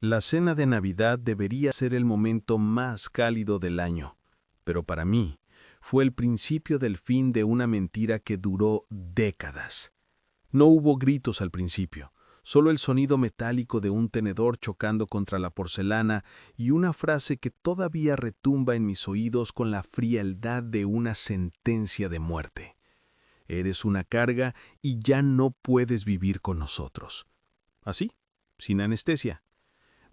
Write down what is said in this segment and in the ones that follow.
La cena de Navidad debería ser el momento más cálido del año, pero para mí fue el principio del fin de una mentira que duró décadas. No hubo gritos al principio, solo el sonido metálico de un tenedor chocando contra la porcelana y una frase que todavía retumba en mis oídos con la frialdad de una sentencia de muerte. Eres una carga y ya no puedes vivir con nosotros. Así, sin anestesia.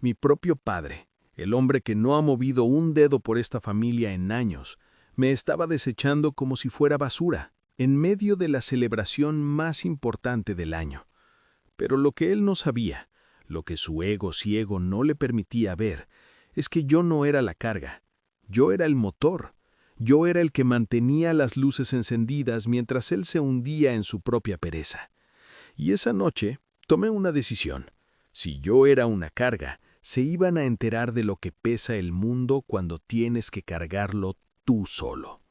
Mi propio padre, el hombre que no ha movido un dedo por esta familia en años, me estaba desechando como si fuera basura, en medio de la celebración más importante del año. Pero lo que él no sabía, lo que su ego ciego no le permitía ver, es que yo no era la carga, yo era el motor, yo era el que mantenía las luces encendidas mientras él se hundía en su propia pereza. Y esa noche tomé una decisión. Si yo era una carga, se iban a enterar de lo que pesa el mundo cuando tienes que cargarlo tú solo.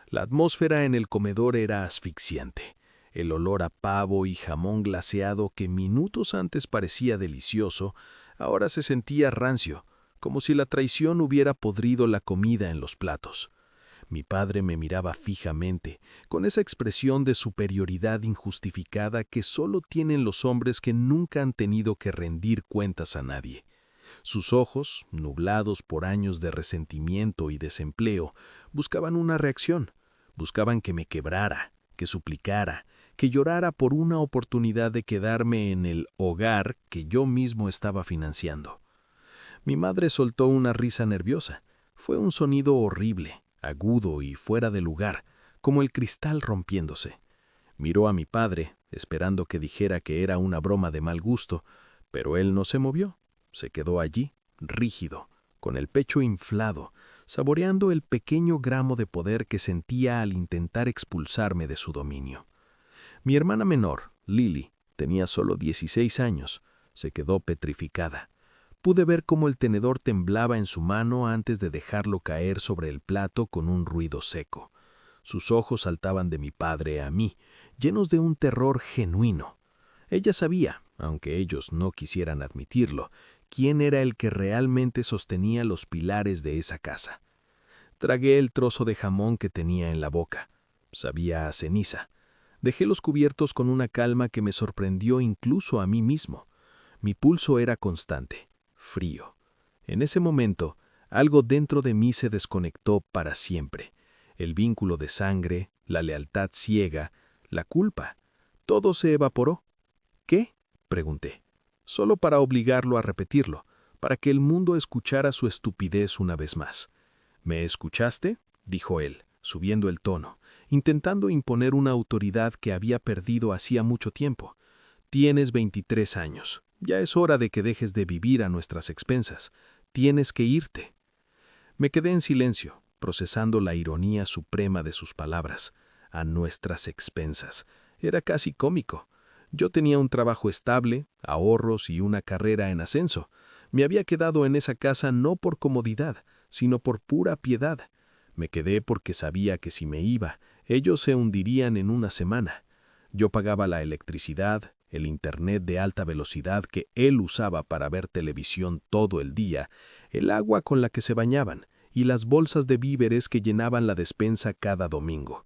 La atmósfera en el comedor era asfixiante. El olor a pavo y jamón glaseado que minutos antes parecía delicioso, ahora se sentía rancio, como si la traición hubiera podrido la comida en los platos. Mi padre me miraba fijamente, con esa expresión de superioridad injustificada que solo tienen los hombres que nunca han tenido que rendir cuentas a nadie. Sus ojos, nublados por años de resentimiento y desempleo, buscaban una reacción, buscaban que me quebrara, que suplicara, que llorara por una oportunidad de quedarme en el hogar que yo mismo estaba financiando. Mi madre soltó una risa nerviosa. Fue un sonido horrible, agudo y fuera de lugar, como el cristal rompiéndose. Miró a mi padre, esperando que dijera que era una broma de mal gusto, pero él no se movió. Se quedó allí, rígido, con el pecho inflado, saboreando el pequeño gramo de poder que sentía al intentar expulsarme de su dominio. Mi hermana menor, Lily, tenía solo 16 años. Se quedó petrificada. Pude ver cómo el tenedor temblaba en su mano antes de dejarlo caer sobre el plato con un ruido seco. Sus ojos saltaban de mi padre a mí, llenos de un terror genuino. Ella sabía, aunque ellos no quisieran admitirlo, quién era el que realmente sostenía los pilares de esa casa. Tragué el trozo de jamón que tenía en la boca. Sabía a ceniza. Dejé los cubiertos con una calma que me sorprendió incluso a mí mismo. Mi pulso era constante, frío. En ese momento, algo dentro de mí se desconectó para siempre. El vínculo de sangre, la lealtad ciega, la culpa. Todo se evaporó. ¿Qué? Pregunté. Solo para obligarlo a repetirlo, para que el mundo escuchara su estupidez una vez más. ¿Me escuchaste?, dijo él, subiendo el tono, intentando imponer una autoridad que había perdido hacía mucho tiempo. Tienes 23 años. Ya es hora de que dejes de vivir a nuestras expensas. Tienes que irte. Me quedé en silencio, procesando la ironía suprema de sus palabras. A nuestras expensas. Era casi cómico. Yo tenía un trabajo estable, ahorros y una carrera en ascenso. Me había quedado en esa casa no por comodidad, sino por pura piedad. Me quedé porque sabía que si me iba, ellos se hundirían en una semana. Yo pagaba la electricidad, el internet de alta velocidad que él usaba para ver televisión todo el día, el agua con la que se bañaban y las bolsas de víveres que llenaban la despensa cada domingo.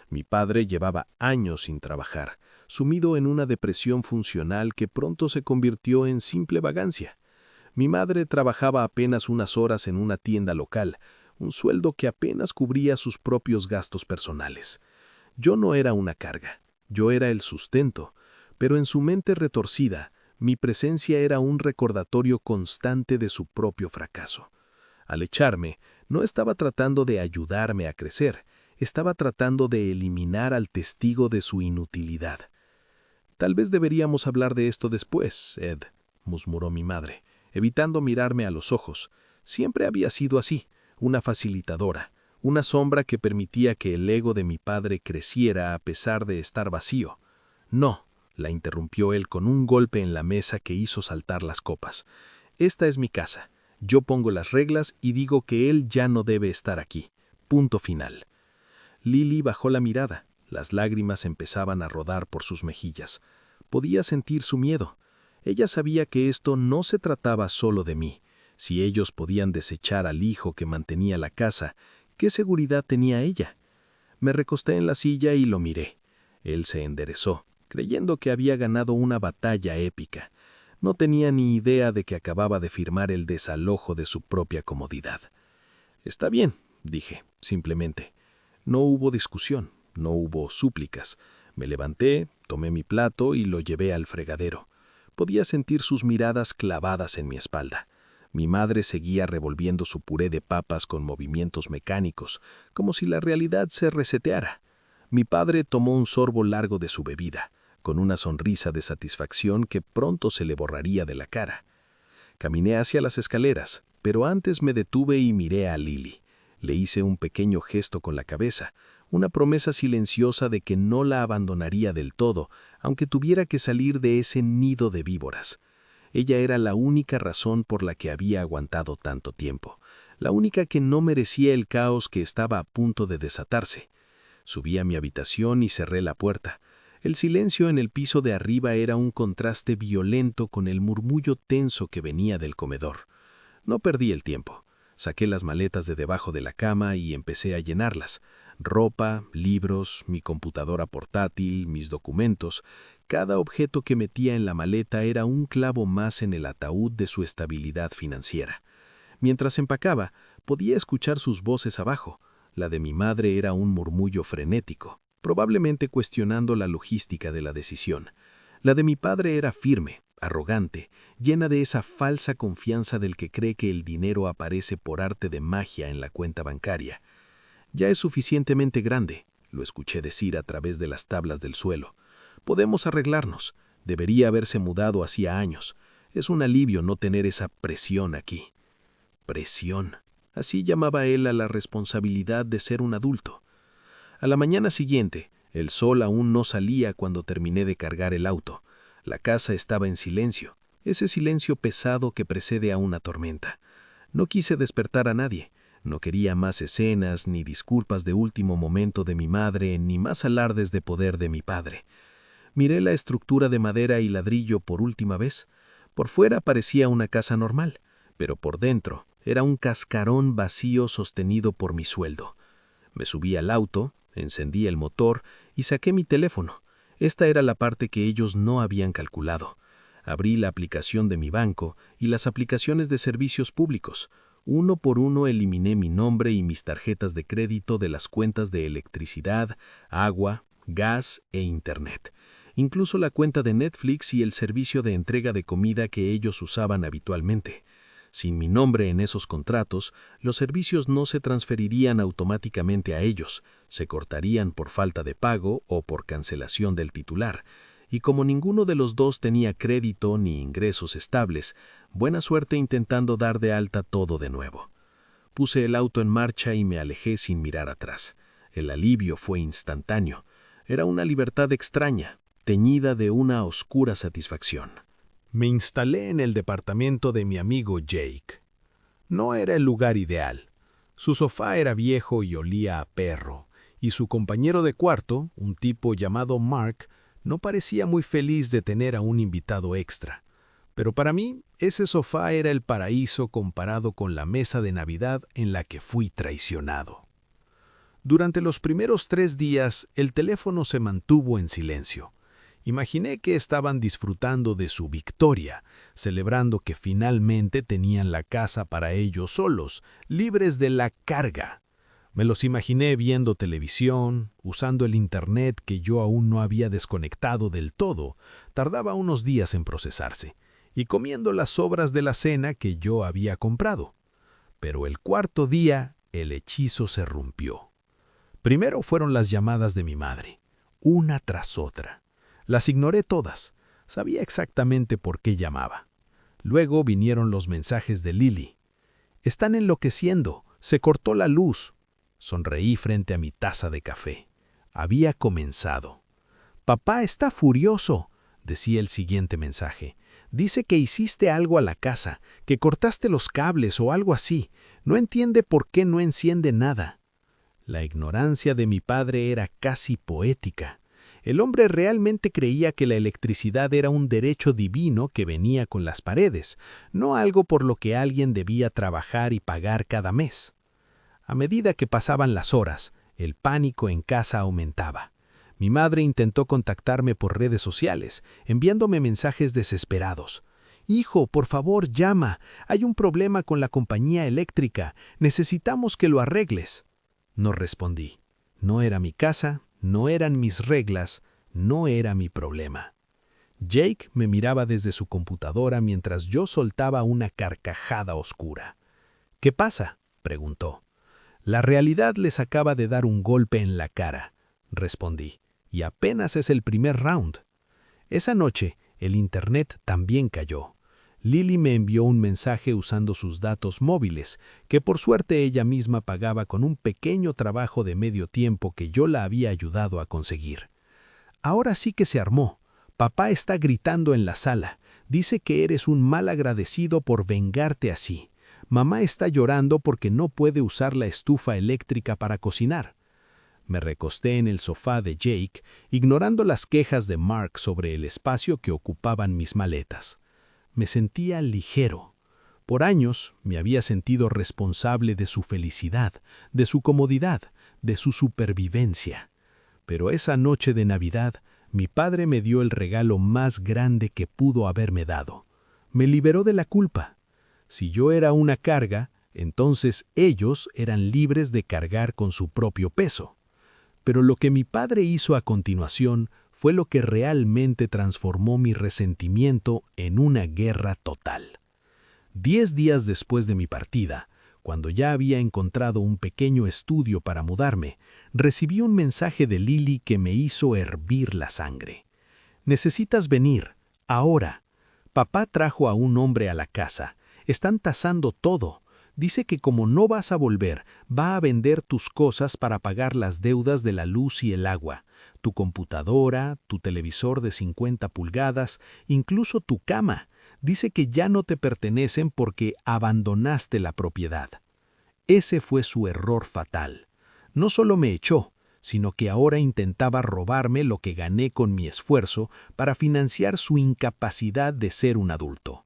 Mi padre llevaba años sin trabajar, sumido en una depresión funcional que pronto se convirtió en simple vagancia. Mi madre trabajaba apenas unas horas en una tienda local, un sueldo que apenas cubría sus propios gastos personales. Yo no era una carga, yo era el sustento, pero en su mente retorcida, mi presencia era un recordatorio constante de su propio fracaso. Al echarme, no estaba tratando de ayudarme a crecer, estaba tratando de eliminar al testigo de su inutilidad. «Tal vez deberíamos hablar de esto después, Ed», murmuró mi madre, evitando mirarme a los ojos. Siempre había sido así, una facilitadora, una sombra que permitía que el ego de mi padre creciera a pesar de estar vacío. «No», la interrumpió él con un golpe en la mesa que hizo saltar las copas. «Esta es mi casa. Yo pongo las reglas y digo que él ya no debe estar aquí. Punto final». Lily bajó la mirada. Las lágrimas empezaban a rodar por sus mejillas. Podía sentir su miedo. Ella sabía que esto no se trataba solo de mí. Si ellos podían desechar al hijo que mantenía la casa, ¿qué seguridad tenía ella? Me recosté en la silla y lo miré. Él se enderezó, creyendo que había ganado una batalla épica. No tenía ni idea de que acababa de firmar el desalojo de su propia comodidad. «Está bien», dije, simplemente. No hubo discusión, no hubo súplicas. Me levanté, tomé mi plato y lo llevé al fregadero. Podía sentir sus miradas clavadas en mi espalda. Mi madre seguía revolviendo su puré de papas con movimientos mecánicos, como si la realidad se reseteara. Mi padre tomó un sorbo largo de su bebida, con una sonrisa de satisfacción que pronto se le borraría de la cara. Caminé hacia las escaleras, pero antes me detuve y miré a Lily. Le hice un pequeño gesto con la cabeza, una promesa silenciosa de que no la abandonaría del todo, aunque tuviera que salir de ese nido de víboras. Ella era la única razón por la que había aguantado tanto tiempo, la única que no merecía el caos que estaba a punto de desatarse. Subí a mi habitación y cerré la puerta. El silencio en el piso de arriba era un contraste violento con el murmullo tenso que venía del comedor. No perdí el tiempo. Saqué las maletas de debajo de la cama y empecé a llenarlas. Ropa, libros, mi computadora portátil, mis documentos. Cada objeto que metía en la maleta era un clavo más en el ataúd de su estabilidad financiera. Mientras empacaba, podía escuchar sus voces abajo. La de mi madre era un murmullo frenético, probablemente cuestionando la logística de la decisión. La de mi padre era firme, arrogante, llena de esa falsa confianza del que cree que el dinero aparece por arte de magia en la cuenta bancaria. «Ya es suficientemente grande», lo escuché decir a través de las tablas del suelo. «Podemos arreglarnos. Debería haberse mudado hacía años. Es un alivio no tener esa presión aquí». Presión. Así llamaba él a la responsabilidad de ser un adulto. A la mañana siguiente, el sol aún no salía cuando terminé de cargar el auto. La casa estaba en silencio, ese silencio pesado que precede a una tormenta. No quise despertar a nadie. No quería más escenas, ni disculpas de último momento de mi madre, ni más alardes de poder de mi padre. Miré la estructura de madera y ladrillo por última vez. Por fuera parecía una casa normal, pero por dentro era un cascarón vacío sostenido por mi sueldo. Me subí al auto, encendí el motor y saqué mi teléfono. Esta era la parte que ellos no habían calculado. Abrí la aplicación de mi banco y las aplicaciones de servicios públicos. Uno por uno eliminé mi nombre y mis tarjetas de crédito de las cuentas de electricidad, agua, gas e internet. Incluso la cuenta de Netflix y el servicio de entrega de comida que ellos usaban habitualmente. Sin mi nombre en esos contratos, los servicios no se transferirían automáticamente a ellos, se cortarían por falta de pago o por cancelación del titular. Y como ninguno de los dos tenía crédito ni ingresos estables, buena suerte intentando dar de alta todo de nuevo. Puse el auto en marcha y me alejé sin mirar atrás. El alivio fue instantáneo. Era una libertad extraña, teñida de una oscura satisfacción. Me instalé en el departamento de mi amigo Jake. No era el lugar ideal. Su sofá era viejo y olía a perro, y su compañero de cuarto, un tipo llamado Mark, no parecía muy feliz de tener a un invitado extra. Pero para mí, ese sofá era el paraíso comparado con la mesa de Navidad en la que fui traicionado. Durante los primeros 3 días, el teléfono se mantuvo en silencio. Imaginé que estaban disfrutando de su victoria, celebrando que finalmente tenían la casa para ellos solos, libres de la carga. Me los imaginé viendo televisión, usando el internet que yo aún no había desconectado del todo, tardaba unos días en procesarse, y comiendo las sobras de la cena que yo había comprado. Pero el 4.º día, el hechizo se rompió. Primero fueron las llamadas de mi madre, una tras otra. Las ignoré todas, sabía exactamente por qué llamaba. Luego vinieron los mensajes de Lily. «Están enloqueciendo, se cortó la luz». Sonreí frente a mi taza de café. Había comenzado. «Papá está furioso», decía el siguiente mensaje. «Dice que hiciste algo a la casa, que cortaste los cables o algo así. No entiende por qué no enciende nada». La ignorancia de mi padre era casi poética. El hombre realmente creía que la electricidad era un derecho divino que venía con las paredes, no algo por lo que alguien debía trabajar y pagar cada mes. A medida que pasaban las horas, el pánico en casa aumentaba. Mi madre intentó contactarme por redes sociales, enviándome mensajes desesperados. «Hijo, por favor, llama. Hay un problema con la compañía eléctrica. Necesitamos que lo arregles». No respondí. No era mi casa, no eran mis reglas, no era mi problema. Jake me miraba desde su computadora mientras yo soltaba una carcajada oscura. «¿Qué pasa?», preguntó. «La realidad les acaba de dar un golpe en la cara», respondí, «y apenas es el primer round». Esa noche, el internet también cayó. Lily me envió un mensaje usando sus datos móviles, que por suerte ella misma pagaba con un pequeño trabajo de medio tiempo que yo la había ayudado a conseguir. «Ahora sí que se armó. Papá está gritando en la sala. Dice que eres un mal agradecido por vengarte así. Mamá está llorando porque no puede usar la estufa eléctrica para cocinar». Me recosté en el sofá de Jake, ignorando las quejas de Mark sobre el espacio que ocupaban mis maletas. Me sentía ligero. Por años me había sentido responsable de su felicidad, de su comodidad, de su supervivencia. Pero esa noche de Navidad, mi padre me dio el regalo más grande que pudo haberme dado. Me liberó de la culpa. Si yo era una carga, entonces ellos eran libres de cargar con su propio peso. Pero lo que mi padre hizo a continuación fue lo que realmente transformó mi resentimiento en una guerra total. 10 días después de mi partida, cuando ya había encontrado un pequeño estudio para mudarme, recibí un mensaje de Lily que me hizo hervir la sangre. «Necesitas venir, ahora. Papá trajo a un hombre a la casa. Están tasando todo. Dice que como no vas a volver, va a vender tus cosas para pagar las deudas de la luz y el agua, tu computadora, tu televisor de 50 pulgadas, incluso tu cama. Dice que ya no te pertenecen porque abandonaste la propiedad». Ese fue su error fatal. No solo me echó, sino que ahora intentaba robarme lo que gané con mi esfuerzo para financiar su incapacidad de ser un adulto.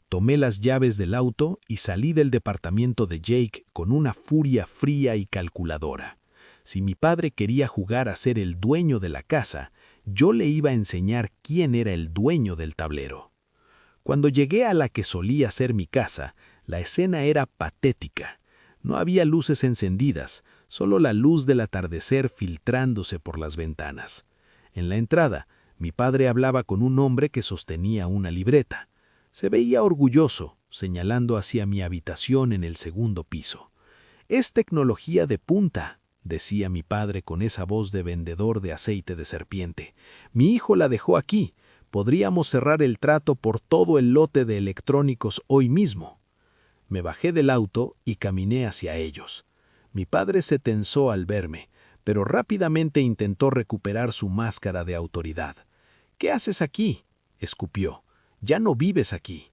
Tomé las llaves del auto y salí del departamento de Jake con una furia fría y calculadora. Si mi padre quería jugar a ser el dueño de la casa, yo le iba a enseñar quién era el dueño del tablero. Cuando llegué a la que solía ser mi casa, la escena era patética. No había luces encendidas, solo la luz del atardecer filtrándose por las ventanas. En la entrada, mi padre hablaba con un hombre que sostenía una libreta. Se veía orgulloso, señalando hacia mi habitación en el segundo piso. «Es tecnología de punta», decía mi padre con esa voz de vendedor de aceite de serpiente. «Mi hijo la dejó aquí. Podríamos cerrar el trato por todo el lote de electrónicos hoy mismo». Me bajé del auto y caminé hacia ellos. Mi padre se tensó al verme, pero rápidamente intentó recuperar su máscara de autoridad. «¿Qué haces aquí?», escupió. «Ya no vives aquí».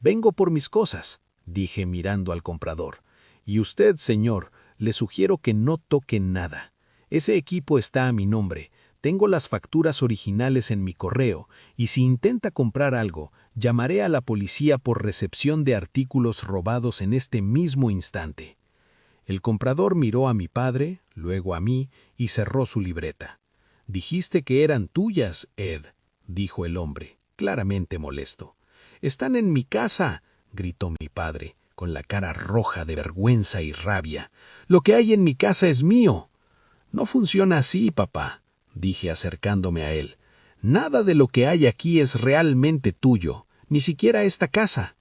«Vengo por mis cosas», dije mirando al comprador. «Y usted, señor, le sugiero que no toque nada. Ese equipo está a mi nombre. Tengo las facturas originales en mi correo, y si intenta comprar algo, llamaré a la policía por recepción de artículos robados en este mismo instante». El comprador miró a mi padre, luego a mí, y cerró su libreta. «Dijiste que eran tuyas, Ed», dijo el hombre, claramente molesto. «Están en mi casa», gritó mi padre, con la cara roja de vergüenza y rabia. «Lo que hay en mi casa es mío». «No funciona así, papá», dije acercándome a él. «Nada de lo que hay aquí es realmente tuyo, ni siquiera esta casa».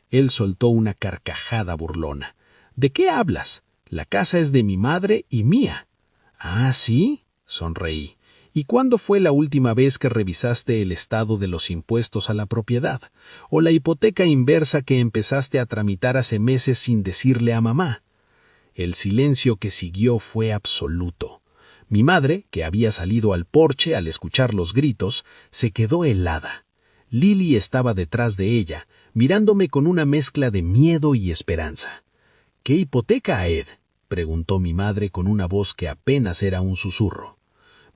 Él soltó una carcajada burlona. «¿De qué hablas? La casa es de mi madre y mía». «¿Ah, sí?», sonreí. «¿Y cuándo fue la última vez que revisaste el estado de los impuestos a la propiedad? ¿O la hipoteca inversa que empezaste a tramitar hace meses sin decirle a mamá?». El silencio que siguió fue absoluto. Mi madre, que había salido al porche al escuchar los gritos, se quedó helada. Lily estaba detrás de ella, mirándome con una mezcla de miedo y esperanza. «¿Qué hipoteca, Ed?», preguntó mi madre con una voz que apenas era un susurro.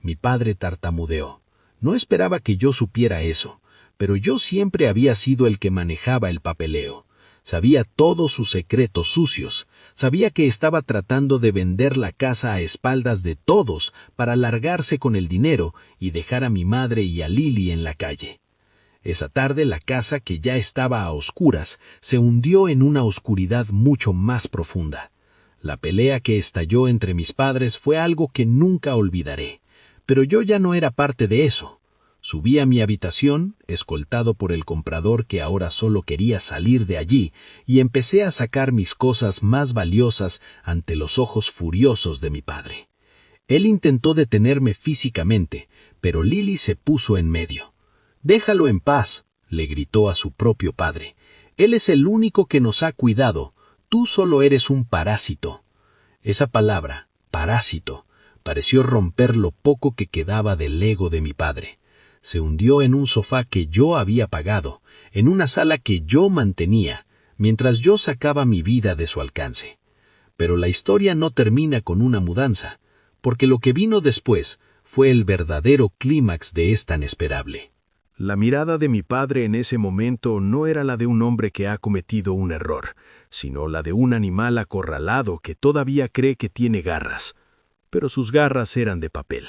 Mi padre tartamudeó. No esperaba que yo supiera eso, pero yo siempre había sido el que manejaba el papeleo. Sabía todos sus secretos sucios. Sabía que estaba tratando de vender la casa a espaldas de todos para largarse con el dinero y dejar a mi madre y a Lily en la calle. Esa tarde la casa, que ya estaba a oscuras, se hundió en una oscuridad mucho más profunda. La pelea que estalló entre mis padres fue algo que nunca olvidaré, pero yo ya no era parte de eso. Subí a mi habitación, escoltado por el comprador que ahora solo quería salir de allí, y empecé a sacar mis cosas más valiosas ante los ojos furiosos de mi padre. Él intentó detenerme físicamente, pero Lily se puso en medio. «Déjalo en paz», le gritó a su propio padre. «Él es el único que nos ha cuidado. Tú solo eres un parásito». Esa palabra, parásito, pareció romper lo poco que quedaba del ego de mi padre. Se hundió en un sofá que yo había pagado, en una sala que yo mantenía, mientras yo sacaba mi vida de su alcance. Pero la historia no termina con una mudanza, porque lo que vino después fue el verdadero clímax de esta inesperable. La mirada de mi padre en ese momento no era la de un hombre que ha cometido un error, sino la de un animal acorralado que todavía cree que tiene garras, pero sus garras eran de papel.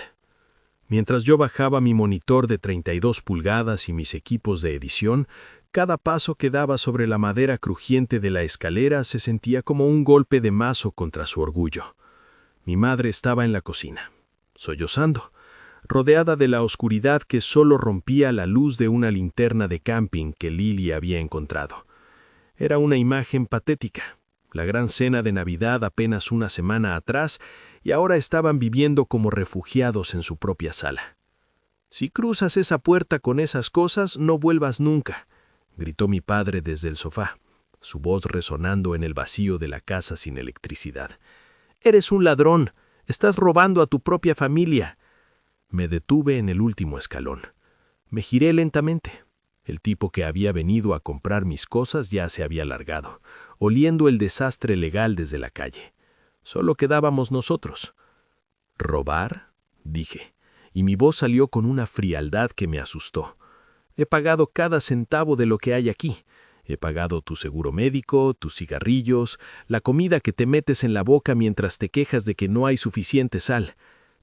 Mientras yo bajaba mi monitor de 32 pulgadas y mis equipos de edición, cada paso que daba sobre la madera crujiente de la escalera se sentía como un golpe de mazo contra su orgullo. Mi madre estaba en la cocina, sollozando, rodeada de la oscuridad que solo rompía la luz de una linterna de camping que Lily había encontrado. Era una imagen patética. La gran cena de Navidad apenas una semana atrás, y ahora estaban viviendo como refugiados en su propia sala. «Si cruzas esa puerta con esas cosas, no vuelvas nunca», gritó mi padre desde el sofá, su voz resonando en el vacío de la casa sin electricidad. «Eres un ladrón. Estás robando a tu propia familia». Me detuve en el último escalón. Me giré lentamente. El tipo que había venido a comprar mis cosas ya se había largado, oliendo el desastre legal desde la calle. Solo quedábamos nosotros. «¿Robar?», dije, y mi voz salió con una frialdad que me asustó. «He pagado cada centavo de lo que hay aquí. He pagado tu seguro médico, tus cigarrillos, la comida que te metes en la boca mientras te quejas de que no hay suficiente sal.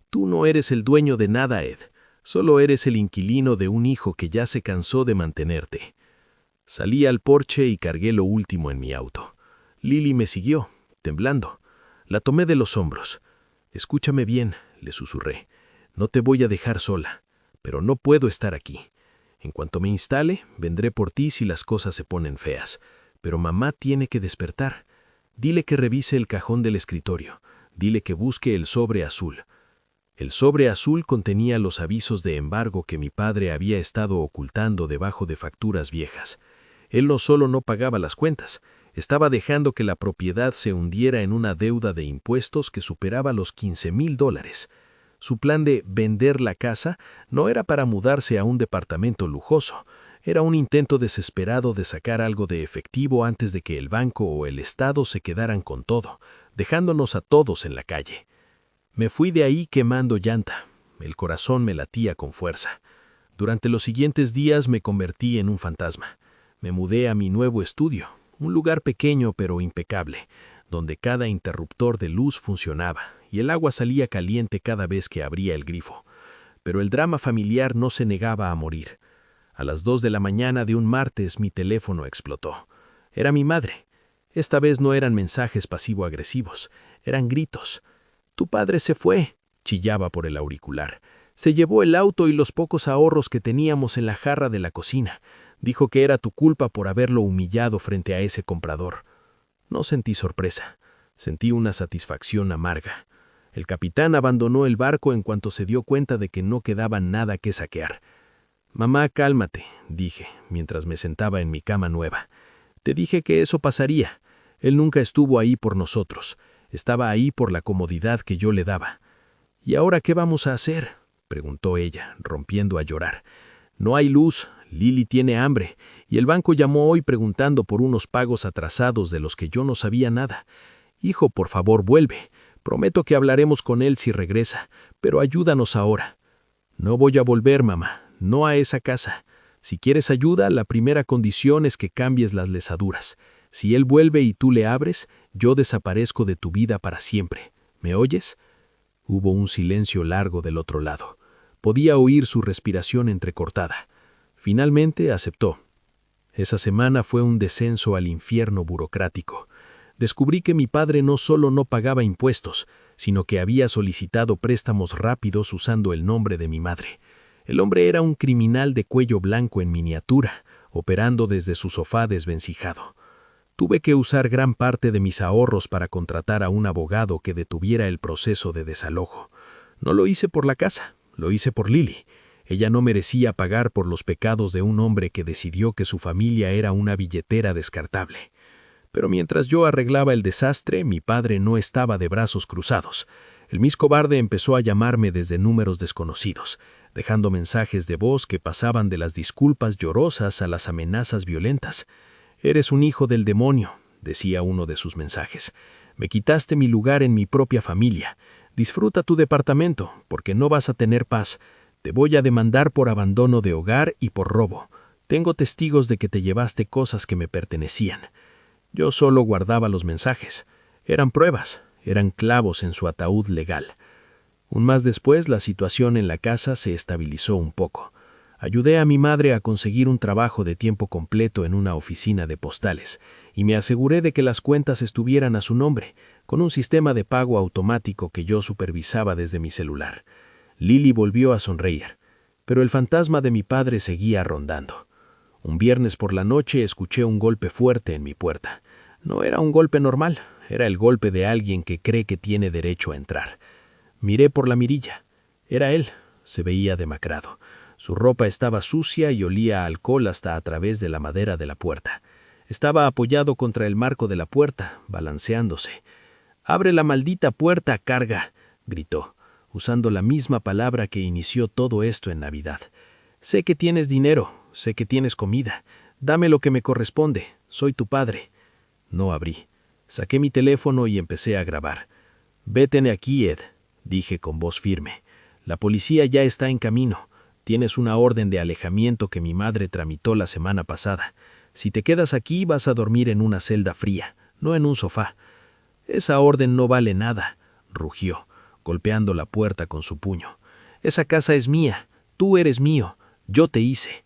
Tú no eres el dueño de nada, Ed. Solo eres el inquilino de un hijo que ya se cansó de mantenerte». Salí al porche y cargué lo último en mi auto. Lily me siguió, temblando. La tomé de los hombros. «Escúchame bien», le susurré. «No te voy a dejar sola, pero no puedo estar aquí. En cuanto me instale, vendré por ti si las cosas se ponen feas. Pero mamá tiene que despertar. Dile que revise el cajón del escritorio. Dile que busque el sobre azul». El sobre azul contenía los avisos de embargo que mi padre había estado ocultando debajo de facturas viejas. Él no solo no pagaba las cuentas, estaba dejando que la propiedad se hundiera en una deuda de impuestos que superaba los $15,000. Su plan de vender la casa no era para mudarse a un departamento lujoso, era un intento desesperado de sacar algo de efectivo antes de que el banco o el Estado se quedaran con todo, dejándonos a todos en la calle. Me fui de ahí quemando llanta. El corazón me latía con fuerza. Durante los siguientes días me convertí en un fantasma. Me mudé a mi nuevo estudio, un lugar pequeño pero impecable, donde cada interruptor de luz funcionaba y el agua salía caliente cada vez que abría el grifo. Pero el drama familiar no se negaba a morir. A las 2 de la mañana de un martes mi teléfono explotó. Era mi madre. Esta vez no eran mensajes pasivo-agresivos, eran gritos. «Tu padre se fue», chillaba por el auricular. «Se llevó el auto y los pocos ahorros que teníamos en la jarra de la cocina. Dijo que era tu culpa por haberlo humillado frente a ese comprador». No sentí sorpresa. Sentí una satisfacción amarga. El capitán abandonó el barco en cuanto se dio cuenta de que no quedaba nada que saquear. «Mamá, cálmate», dije, mientras me sentaba en mi cama nueva. «Te dije que eso pasaría. Él nunca estuvo ahí por nosotros. Estaba ahí por la comodidad que yo le daba». «¿Y ahora qué vamos a hacer?», preguntó ella, rompiendo a llorar. «No hay luz, Lily tiene hambre, y el banco llamó hoy preguntando por unos pagos atrasados de los que yo no sabía nada. Hijo, por favor, vuelve. Prometo que hablaremos con él si regresa, pero ayúdanos ahora». No voy a volver, mamá, no a esa casa. Si quieres ayuda, la primera condición es que cambies las lesaduras. Si él vuelve y tú le abres, yo desaparezco de tu vida para siempre. ¿Me oyes? Hubo un silencio largo del otro lado. Podía oír su respiración entrecortada. Finalmente aceptó. Esa semana fue un descenso al infierno burocrático. Descubrí que mi padre no solo no pagaba impuestos, sino que había solicitado préstamos rápidos usando el nombre de mi madre. El hombre era un criminal de cuello blanco en miniatura, operando desde su sofá desvencijado. Tuve que usar gran parte de mis ahorros para contratar a un abogado que detuviera el proceso de desalojo. No lo hice por la casa, lo hice por Lily. Ella no merecía pagar por los pecados de un hombre que decidió que su familia era una billetera descartable. Pero mientras yo arreglaba el desastre, mi padre no estaba de brazos cruzados. El Miss Cobarde empezó a llamarme desde números desconocidos, dejando mensajes de voz que pasaban de las disculpas llorosas a las amenazas violentas. «Eres un hijo del demonio», decía uno de sus mensajes. «Me quitaste mi lugar en mi propia familia. Disfruta tu departamento, porque no vas a tener paz. Te voy a demandar por abandono de hogar y por robo. Tengo testigos de que te llevaste cosas que me pertenecían». Yo solo guardaba los mensajes. Eran pruebas, eran clavos en su ataúd legal. Un mes después, la situación en la casa se estabilizó un poco. Ayudé a mi madre a conseguir un trabajo de tiempo completo en una oficina de postales, y me aseguré de que las cuentas estuvieran a su nombre, con un sistema de pago automático que yo supervisaba desde mi celular. Lily volvió a sonreír, pero el fantasma de mi padre seguía rondando. Un viernes por la noche escuché un golpe fuerte en mi puerta. No era un golpe normal, era el golpe de alguien que cree que tiene derecho a entrar. Miré por la mirilla. Era él. Se veía demacrado. Su ropa estaba sucia y olía a alcohol hasta a través de la madera de la puerta. Estaba apoyado contra el marco de la puerta, balanceándose. «¡Abre la maldita puerta, carga!», gritó, usando la misma palabra que inició todo esto en Navidad. «Sé que tienes dinero, sé que tienes comida. Dame lo que me corresponde. Soy tu padre». No abrí. Saqué mi teléfono y empecé a grabar. «Vete de aquí, Ed», dije con voz firme. «La policía ya está en camino. Tienes una orden de alejamiento que mi madre tramitó la semana pasada. Si te quedas aquí vas a dormir en una celda fría, no en un sofá». «Esa orden no vale nada», rugió, golpeando la puerta con su puño. «Esa casa es mía. Tú eres mío. Yo te hice».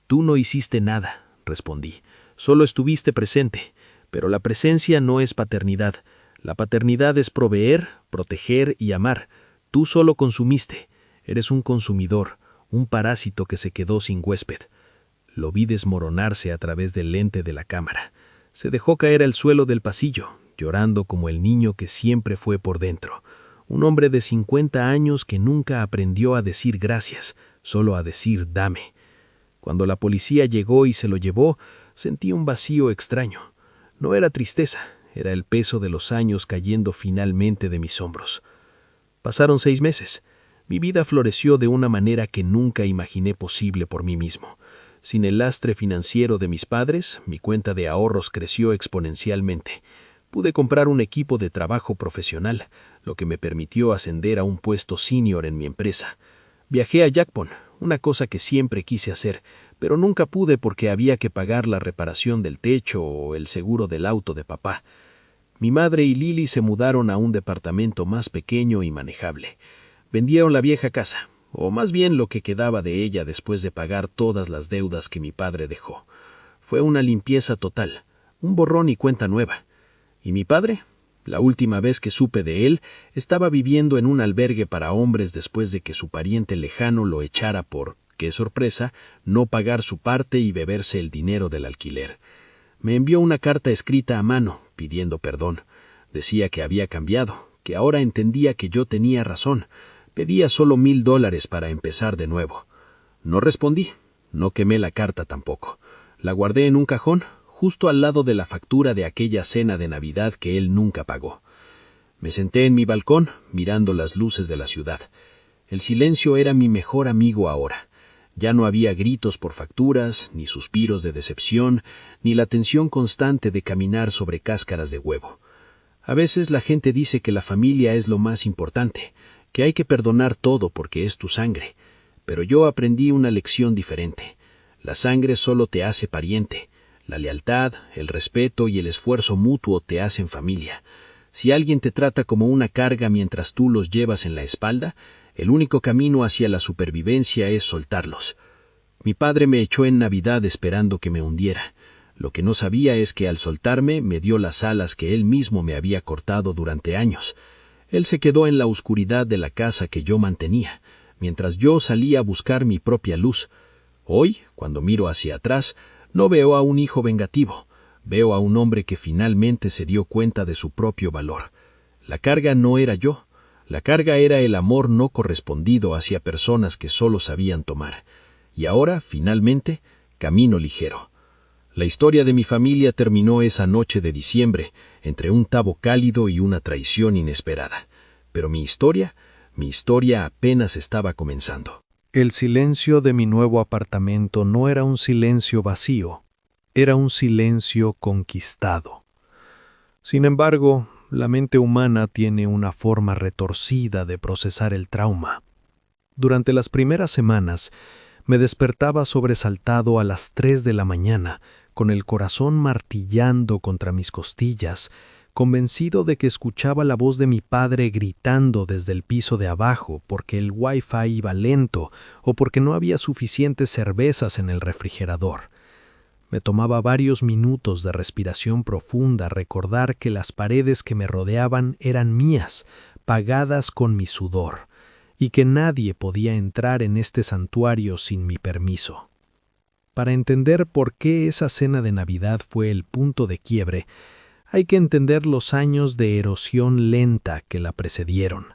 «Tú no hiciste nada», respondí. «Solo estuviste presente. Pero la presencia no es paternidad. La paternidad es proveer, proteger y amar. Tú solo consumiste. Eres un consumidor, un parásito que se quedó sin huésped». Lo vi desmoronarse a través del lente de la cámara. Se dejó caer al suelo del pasillo, llorando como el niño que siempre fue por dentro. Un hombre de 50 años que nunca aprendió a decir gracias, solo a decir dame. Cuando la policía llegó y se lo llevó, sentí un vacío extraño. No era tristeza, era el peso de los años cayendo finalmente de mis hombros. Pasaron 6 meses. Mi vida floreció de una manera que nunca imaginé posible por mí mismo. Sin el lastre financiero de mis padres, mi cuenta de ahorros creció exponencialmente. Pude comprar un equipo de trabajo profesional, lo que me permitió ascender a un puesto senior en mi empresa. Viajé a Jackpot, una cosa que siempre quise hacer, pero nunca pude porque había que pagar la reparación del techo o el seguro del auto de papá. Mi madre y Lily se mudaron a un departamento más pequeño y manejable. Vendieron la vieja casa, o más bien lo que quedaba de ella después de pagar todas las deudas que mi padre dejó. Fue una limpieza total, un borrón y cuenta nueva. ¿Y mi padre? La última vez que supe de él, estaba viviendo en un albergue para hombres después de que su pariente lejano lo echara por, qué sorpresa, no pagar su parte y beberse el dinero del alquiler. Me envió una carta escrita a mano, pidiendo perdón. Decía que había cambiado, que ahora entendía que yo tenía razón. Pedía solo $1000 para empezar de nuevo. No respondí, no quemé la carta tampoco. La guardé en un cajón, justo al lado de la factura de aquella cena de Navidad que él nunca pagó. Me senté en mi balcón, mirando las luces de la ciudad. El silencio era mi mejor amigo ahora. Ya no había gritos por facturas, ni suspiros de decepción, ni la tensión constante de caminar sobre cáscaras de huevo. A veces la gente dice que la familia es lo más importante, que hay que perdonar todo porque es tu sangre. Pero yo aprendí una lección diferente. La sangre solo te hace pariente. La lealtad, el respeto y el esfuerzo mutuo te hacen familia. Si alguien te trata como una carga mientras tú los llevas en la espalda, el único camino hacia la supervivencia es soltarlos. Mi padre me echó en Navidad esperando que me hundiera. Lo que no sabía es que al soltarme me dio las alas que él mismo me había cortado durante años. Él se quedó en la oscuridad de la casa que yo mantenía, mientras yo salía a buscar mi propia luz. Hoy, cuando miro hacia atrás, no veo a un hijo vengativo. Veo a un hombre que finalmente se dio cuenta de su propio valor. La carga no era yo. La carga era el amor no correspondido hacia personas que solo sabían tomar. Y ahora, finalmente, camino ligero. La historia de mi familia terminó esa noche de diciembre, entre un tabo cálido y una traición inesperada. Pero mi historia apenas estaba comenzando. El silencio de mi nuevo apartamento no era un silencio vacío, era un silencio conquistado. Sin embargo, la mente humana tiene una forma retorcida de procesar el trauma. Durante las primeras semanas, me despertaba sobresaltado a las 3 de la mañana, con el corazón martillando contra mis costillas, convencido de que escuchaba la voz de mi padre gritando desde el piso de abajo porque el Wi-Fi iba lento o porque no había suficientes cervezas en el refrigerador. Me tomaba varios minutos de respiración profunda recordar que las paredes que me rodeaban eran mías, pagadas con mi sudor, y que nadie podía entrar en este santuario sin mi permiso. Para entender por qué esa cena de Navidad fue el punto de quiebre, hay que entender los años de erosión lenta que la precedieron.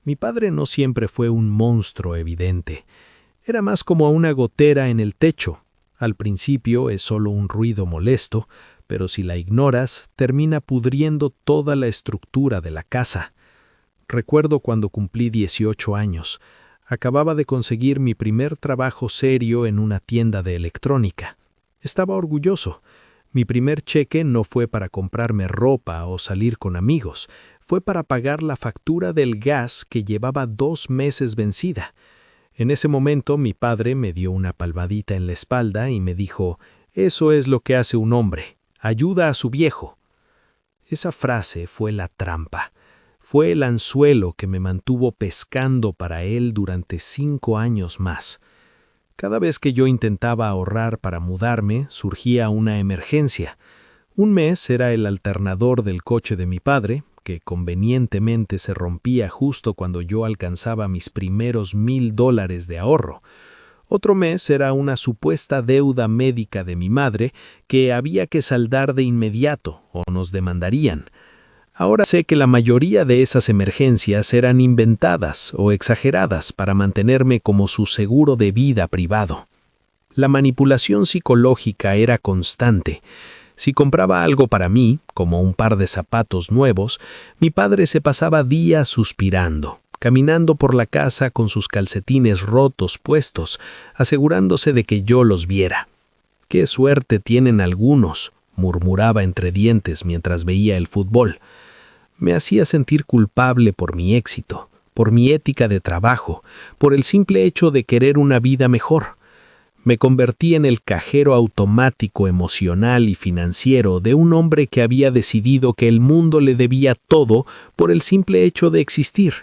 Mi padre no siempre fue un monstruo evidente. Era más como una gotera en el techo. Al principio es solo un ruido molesto, pero si la ignoras, termina pudriendo toda la estructura de la casa. Recuerdo cuando cumplí 18 años. Acababa de conseguir mi primer trabajo serio en una tienda de electrónica. Estaba orgulloso. Mi primer cheque no fue para comprarme ropa o salir con amigos. Fue para pagar la factura del gas que llevaba 2 meses vencida. En ese momento mi padre me dio una palmadita en la espalda y me dijo: «Eso es lo que hace un hombre. Ayuda a su viejo». Esa frase fue la trampa. Fue el anzuelo que me mantuvo pescando para él durante 5 años más. Cada vez que yo intentaba ahorrar para mudarme, surgía una emergencia. Un mes era el alternador del coche de mi padre, que convenientemente se rompía justo cuando yo alcanzaba mis primeros $1,000 de ahorro. Otro mes era una supuesta deuda médica de mi madre que había que saldar de inmediato o nos demandarían. Ahora sé que la mayoría de esas emergencias eran inventadas o exageradas para mantenerme como su seguro de vida privado. La manipulación psicológica era constante. Si compraba algo para mí, como un par de zapatos nuevos, mi padre se pasaba días suspirando, caminando por la casa con sus calcetines rotos puestos, asegurándose de que yo los viera. «Qué suerte tienen algunos», murmuraba entre dientes mientras veía el fútbol. Me hacía sentir culpable por mi éxito, por mi ética de trabajo, por el simple hecho de querer una vida mejor. Me convertí en el cajero automático emocional y financiero de un hombre que había decidido que el mundo le debía todo por el simple hecho de existir.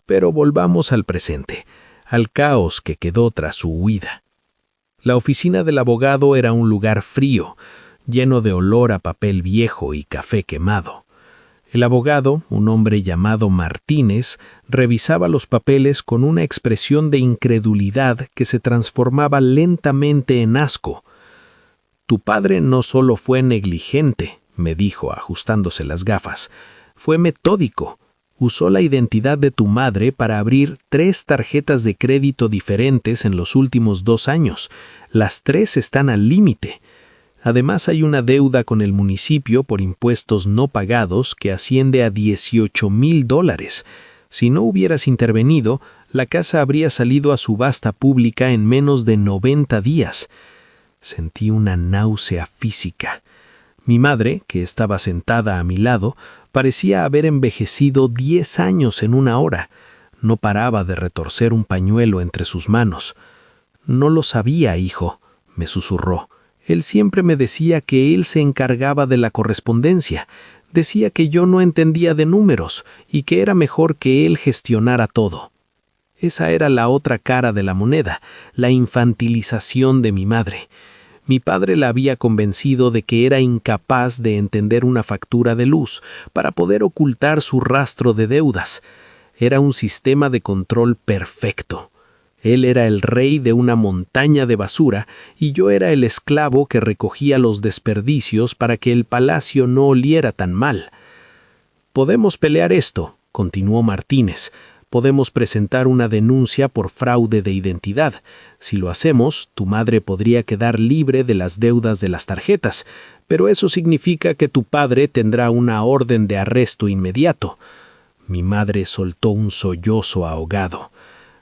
Pero volvamos al presente, al caos que quedó tras su huida. La oficina del abogado era un lugar frío, lleno de olor a papel viejo y café quemado. El abogado, un hombre llamado Martínez, revisaba los papeles con una expresión de incredulidad que se transformaba lentamente en asco. «Tu padre no solo fue negligente», me dijo ajustándose las gafas, «fue metódico. Usó la identidad de tu madre para abrir 3 tarjetas de crédito diferentes en los últimos 2 años. Las 3 están al límite. Además hay una deuda con el municipio por impuestos no pagados que asciende a $18,000. Si no hubieras intervenido, la casa habría salido a subasta pública en menos de 90 días. Sentí una náusea física. Mi madre, que estaba sentada a mi lado, parecía haber envejecido 10 años en una hora. No paraba de retorcer un pañuelo entre sus manos. «No lo sabía, hijo», me susurró. «Él siempre me decía que él se encargaba de la correspondencia. Decía que yo no entendía de números y que era mejor que él gestionara todo». Esa era la otra cara de la moneda, la infantilización de mi madre. Mi padre la había convencido de que era incapaz de entender una factura de luz para poder ocultar su rastro de deudas. Era un sistema de control perfecto. Él era el rey de una montaña de basura y yo era el esclavo que recogía los desperdicios para que el palacio no oliera tan mal. «Podemos pelear esto», continuó Martínez. «Podemos presentar una denuncia por fraude de identidad. Si lo hacemos, tu madre podría quedar libre de las deudas de las tarjetas, pero eso significa que tu padre tendrá una orden de arresto inmediato». Mi madre soltó un sollozo ahogado.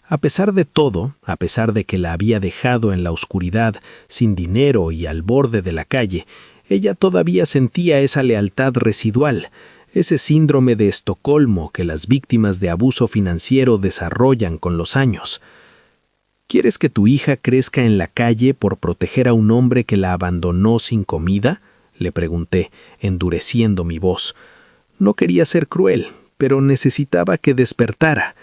A pesar de todo, a pesar de que la había dejado en la oscuridad, sin dinero y al borde de la calle, ella todavía sentía esa lealtad residual, ese síndrome de Estocolmo que las víctimas de abuso financiero desarrollan con los años. «¿Quieres que tu hija crezca en la calle por proteger a un hombre que la abandonó sin comida?», le pregunté, endureciendo mi voz. No quería ser cruel, pero necesitaba que despertara.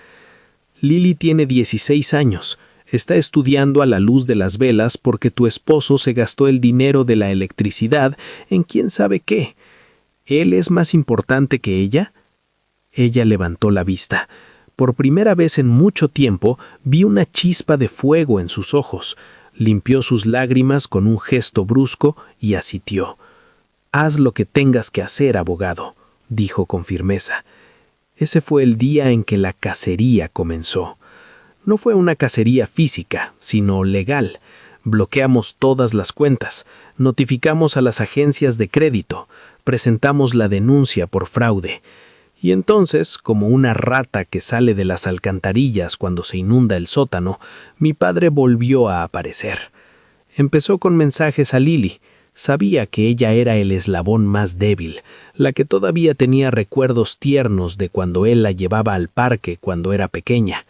«Lily tiene 16 años. Está estudiando a la luz de las velas porque tu esposo se gastó el dinero de la electricidad en quién sabe qué. ¿Él es más importante que ella?». Ella levantó la vista. Por primera vez en mucho tiempo vi una chispa de fuego en sus ojos. Limpió sus lágrimas con un gesto brusco y asitió. «Haz lo que tengas que hacer, abogado», dijo con firmeza. Ese fue el día en que la cacería comenzó. No fue una cacería física, sino legal. Bloqueamos todas las cuentas, notificamos a las agencias de crédito, presentamos la denuncia por fraude. Y entonces, como una rata que sale de las alcantarillas cuando se inunda el sótano, mi padre volvió a aparecer. Empezó con mensajes a Lily. Sabía que ella era el eslabón más débil, la que todavía tenía recuerdos tiernos de cuando él la llevaba al parque cuando era pequeña.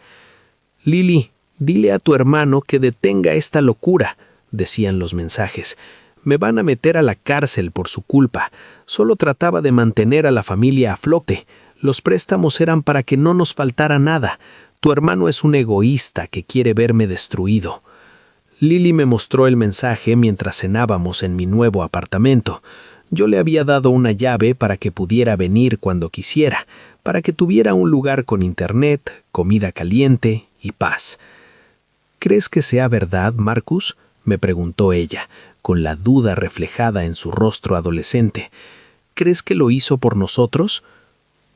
«Lily, dile a tu hermano que detenga esta locura», decían los mensajes. «Me van a meter a la cárcel por su culpa. Solo trataba de mantener a la familia a flote. Los préstamos eran para que no nos faltara nada. Tu hermano es un egoísta que quiere verme destruido». Lily me mostró el mensaje mientras cenábamos en mi nuevo apartamento. Yo le había dado una llave para que pudiera venir cuando quisiera, para que tuviera un lugar con internet, comida caliente y paz. «¿Crees que sea verdad, Marcus?», me preguntó ella, con la duda reflejada en su rostro adolescente. «¿Crees que lo hizo por nosotros?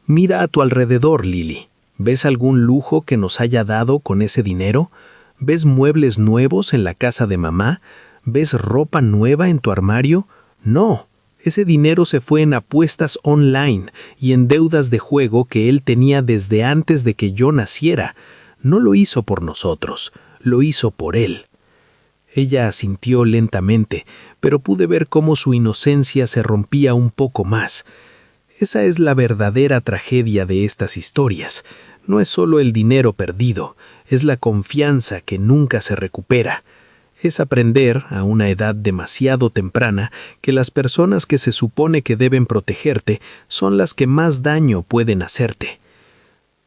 Mira a tu alrededor, Lily. ¿Ves algún lujo que nos haya dado con ese dinero? ¿Ves muebles nuevos en la casa de mamá? ¿Ves ropa nueva en tu armario? No, ese dinero se fue en apuestas online y en deudas de juego que él tenía desde antes de que yo naciera. No lo hizo por nosotros, lo hizo por él». Ella asintió lentamente, pero pude ver cómo su inocencia se rompía un poco más. Esa es la verdadera tragedia de estas historias. No es solo el dinero perdido, es la confianza que nunca se recupera. Es aprender, a una edad demasiado temprana, que las personas que se supone que deben protegerte son las que más daño pueden hacerte.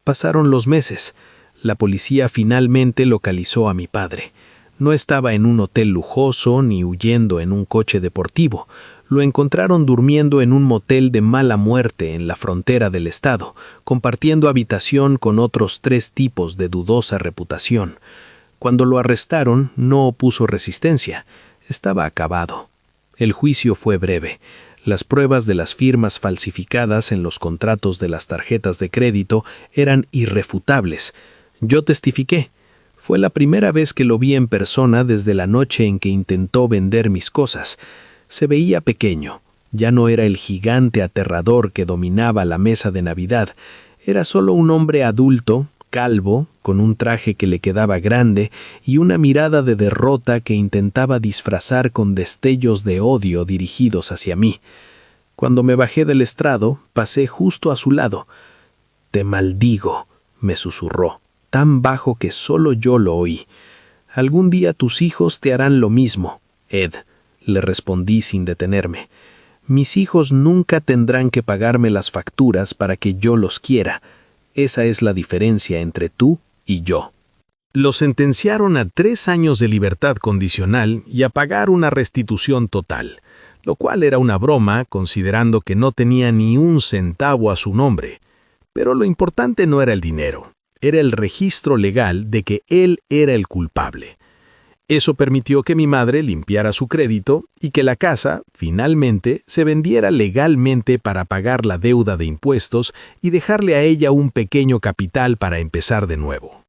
Pasaron los meses. La policía finalmente localizó a mi padre. No estaba en un hotel lujoso ni huyendo en un coche deportivo. Lo encontraron durmiendo en un motel de mala muerte en la frontera del estado, compartiendo habitación con otros 3 tipos de dudosa reputación. Cuando lo arrestaron, no opuso resistencia. Estaba acabado. El juicio fue breve. Las pruebas de las firmas falsificadas en los contratos de las tarjetas de crédito eran irrefutables. Yo testifiqué. Fue la primera vez que lo vi en persona desde la noche en que intentó vender mis cosas. Se veía pequeño. Ya no era el gigante aterrador que dominaba la mesa de Navidad. Era solo un hombre adulto, calvo, con un traje que le quedaba grande y una mirada de derrota que intentaba disfrazar con destellos de odio dirigidos hacia mí. Cuando me bajé del estrado, pasé justo a su lado. «Te maldigo», me susurró. tan bajo que solo yo lo oí. «Algún día tus hijos te harán lo mismo, Ed», le respondí sin detenerme. «Mis hijos nunca tendrán que pagarme las facturas para que yo los quiera. Esa es la diferencia entre tú y yo». Lo sentenciaron a 3 años de libertad condicional y a pagar una restitución total, lo cual era una broma considerando que no tenía ni un centavo a su nombre. Pero lo importante no era el dinero, era el registro legal de que él era el culpable. Eso permitió que mi madre limpiara su crédito y que la casa, finalmente, se vendiera legalmente para pagar la deuda de impuestos y dejarle a ella un pequeño capital para empezar de nuevo.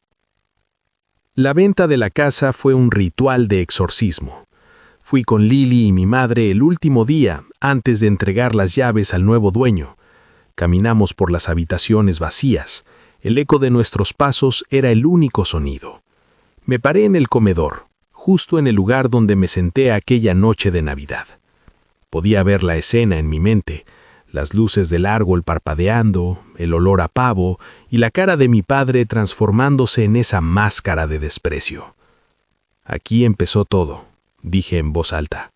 La venta de la casa fue un ritual de exorcismo. Fui con Lily y mi madre el último día antes de entregar las llaves al nuevo dueño. Caminamos por las habitaciones vacías. El eco de nuestros pasos era el único sonido. Me paré en el comedor, justo en el lugar donde me senté aquella noche de Navidad. Podía ver la escena en mi mente, las luces del árbol parpadeando, el olor a pavo y la cara de mi padre transformándose en esa máscara de desprecio. «Aquí empezó todo», dije en voz alta.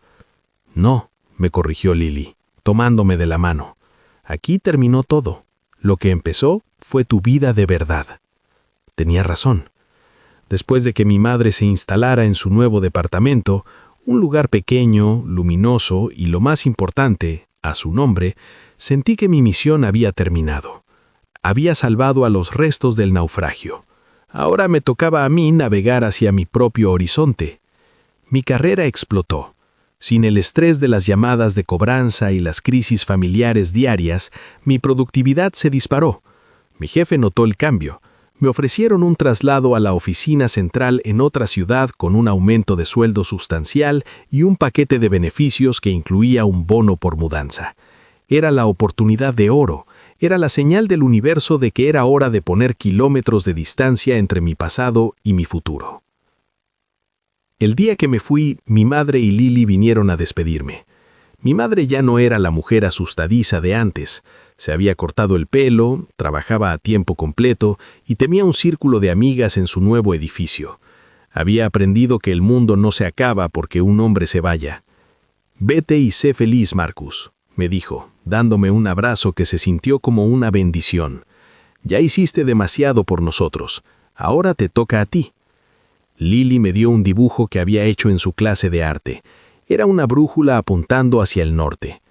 «No», me corrigió Lily, tomándome de la mano. «Aquí terminó todo. Lo que empezó fue tu vida de verdad». Tenía razón. Después de que mi madre se instalara en su nuevo departamento, un lugar pequeño, luminoso y, lo más importante, a su nombre, sentí que mi misión había terminado. Había salvado a los restos del naufragio. Ahora me tocaba a mí navegar hacia mi propio horizonte. Mi carrera explotó. Sin el estrés de las llamadas de cobranza y las crisis familiares diarias, mi productividad se disparó. Mi jefe notó el cambio. Me ofrecieron un traslado a la oficina central en otra ciudad con un aumento de sueldo sustancial y un paquete de beneficios que incluía un bono por mudanza. Era la oportunidad de oro, era la señal del universo de que era hora de poner kilómetros de distancia entre mi pasado y mi futuro. El día que me fui, mi madre y Lily vinieron a despedirme. Mi madre ya no era la mujer asustadiza de antes. Se había cortado el pelo, trabajaba a tiempo completo y tenía un círculo de amigas en su nuevo edificio. Había aprendido que el mundo no se acaba porque un hombre se vaya. «Vete y sé feliz, Marcus», me dijo, dándome un abrazo que se sintió como una bendición. «Ya hiciste demasiado por nosotros. Ahora te toca a ti». Lily me dio un dibujo que había hecho en su clase de arte. Era una brújula apuntando hacia el norte.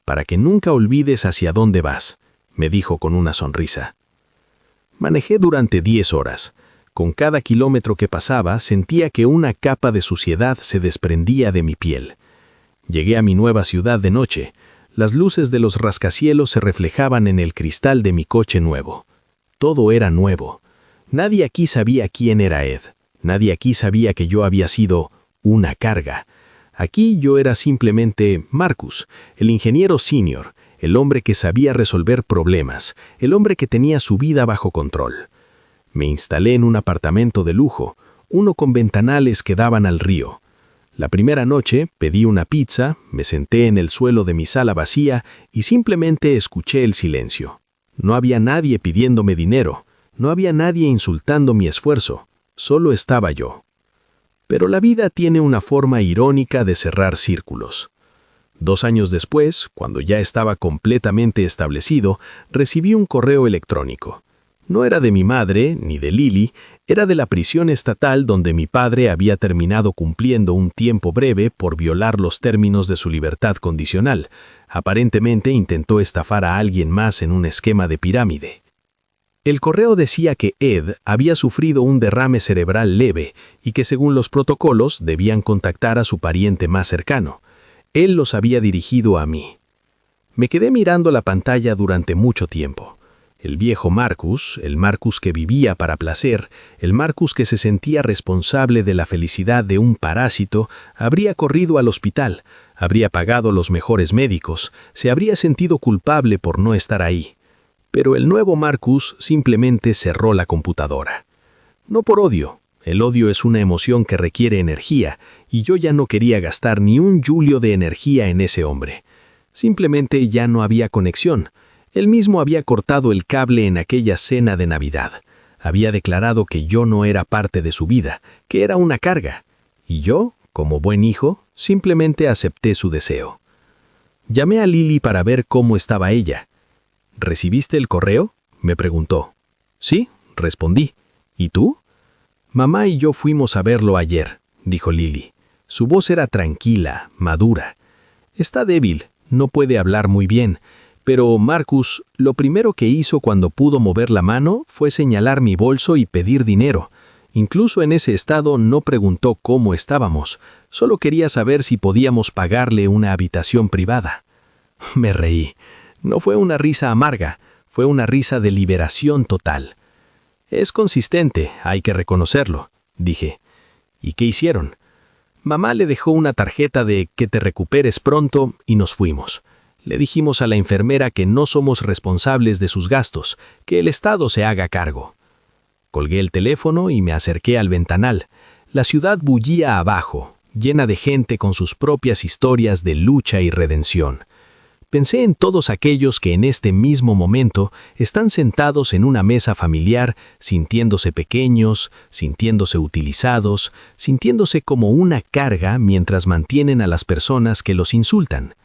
«Para que nunca olvides hacia dónde vas», me dijo con una sonrisa. Manejé durante 10 horas. Con cada kilómetro que pasaba sentía que una capa de suciedad se desprendía de mi piel. Llegué a mi nueva ciudad de noche. Las luces de los rascacielos se reflejaban en el cristal de mi coche nuevo. Todo era nuevo. Nadie aquí sabía quién era Ed. Nadie aquí sabía que yo había sido una carga. Aquí yo era simplemente Marcus, el ingeniero senior, el hombre que sabía resolver problemas, el hombre que tenía su vida bajo control. Me instalé en un apartamento de lujo, uno con ventanales que daban al río. La primera noche pedí una pizza, me senté en el suelo de mi sala vacía y simplemente escuché el silencio. No había nadie pidiéndome dinero, no había nadie insultando mi esfuerzo, solo estaba yo. Pero la vida tiene una forma irónica de cerrar círculos. 2 años después, cuando ya estaba completamente establecido, recibí un correo electrónico. No era de mi madre ni de Lily, era de la prisión estatal donde mi padre había terminado cumpliendo un tiempo breve por violar los términos de su libertad condicional. Aparentemente intentó estafar a alguien más en un esquema de pirámide. El correo decía que Ed había sufrido un derrame cerebral leve y que según los protocolos debían contactar a su pariente más cercano. Él los había dirigido a mí. Me quedé mirando la pantalla durante mucho tiempo. El viejo Marcus, el Marcus que vivía para placer, el Marcus que se sentía responsable de la felicidad de un parásito, habría corrido al hospital, habría pagado los mejores médicos, se habría sentido culpable por no estar ahí. Pero el nuevo Marcus simplemente cerró la computadora. No por odio. El odio es una emoción que requiere energía, y yo ya no quería gastar ni un julio de energía en ese hombre. Simplemente ya no había conexión. Él mismo había cortado el cable en aquella cena de Navidad. Había declarado que yo no era parte de su vida, que era una carga. Y yo, como buen hijo, simplemente acepté su deseo. Llamé a Lily para ver cómo estaba ella. ¿Recibiste el correo?, me preguntó. Sí, respondí. ¿Y tú? Mamá y yo fuimos a verlo ayer, dijo Lily. Su voz era tranquila, madura. Está débil, no puede hablar muy bien, pero Marcus, lo primero que hizo cuando pudo mover la mano fue señalar mi bolso y pedir dinero. Incluso en ese estado no preguntó cómo estábamos, solo quería saber si podíamos pagarle una habitación privada. Me reí. No fue una risa amarga, fue una risa de liberación total. Es consistente, hay que reconocerlo, dije. ¿Y qué hicieron? Mamá le dejó una tarjeta de que te recuperes pronto y nos fuimos. Le dijimos a la enfermera que no somos responsables de sus gastos, que el Estado se haga cargo. Colgué el teléfono y me acerqué al ventanal. La ciudad bullía abajo, llena de gente con sus propias historias de lucha y redención. Pensé en todos aquellos que en este mismo momento están sentados en una mesa familiar, sintiéndose pequeños, sintiéndose utilizados, sintiéndose como una carga mientras mantienen a las personas que los insultan.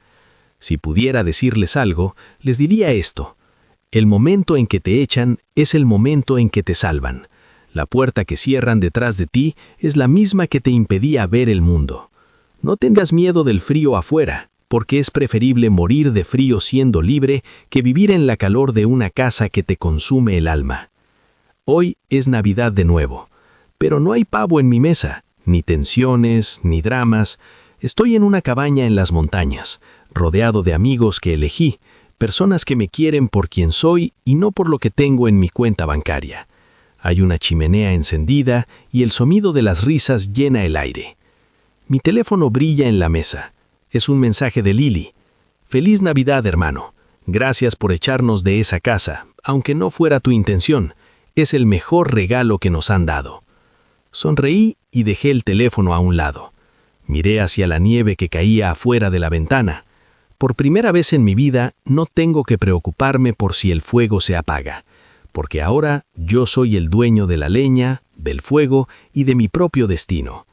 Si pudiera decirles algo, les diría esto. El momento en que te echan es el momento en que te salvan. La puerta que cierran detrás de ti es la misma que te impedía ver el mundo. No tengas miedo del frío afuera, porque es preferible morir de frío siendo libre que vivir en la calor de una casa que te consume el alma. Hoy es Navidad de nuevo, pero no hay pavo en mi mesa, ni tensiones, ni dramas. Estoy en una cabaña en las montañas, rodeado de amigos que elegí, personas que me quieren por quien soy y no por lo que tengo en mi cuenta bancaria. Hay una chimenea encendida y el sonido de las risas llena el aire. Mi teléfono brilla en la mesa. Es un mensaje de Lily. Feliz Navidad, hermano. Gracias por echarnos de esa casa, aunque no fuera tu intención. Es el mejor regalo que nos han dado. Sonreí y dejé el teléfono a un lado. Miré hacia la nieve que caía afuera de la ventana. Por primera vez en mi vida no tengo que preocuparme por si el fuego se apaga, porque ahora yo soy el dueño de la leña, del fuego y de mi propio destino.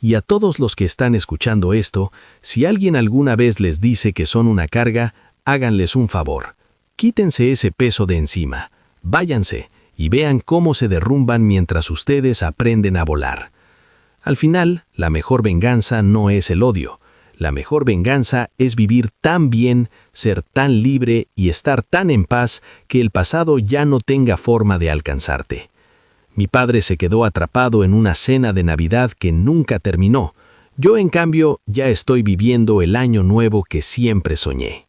Y a todos los que están escuchando esto, si alguien alguna vez les dice que son una carga, háganles un favor. Quítense ese peso de encima, váyanse y vean cómo se derrumban mientras ustedes aprenden a volar. Al final, la mejor venganza no es el odio. La mejor venganza es vivir tan bien, ser tan libre y estar tan en paz que el pasado ya no tenga forma de alcanzarte. Mi padre se quedó atrapado en una cena de Navidad que nunca terminó. Yo, en cambio, ya estoy viviendo el año nuevo que siempre soñé.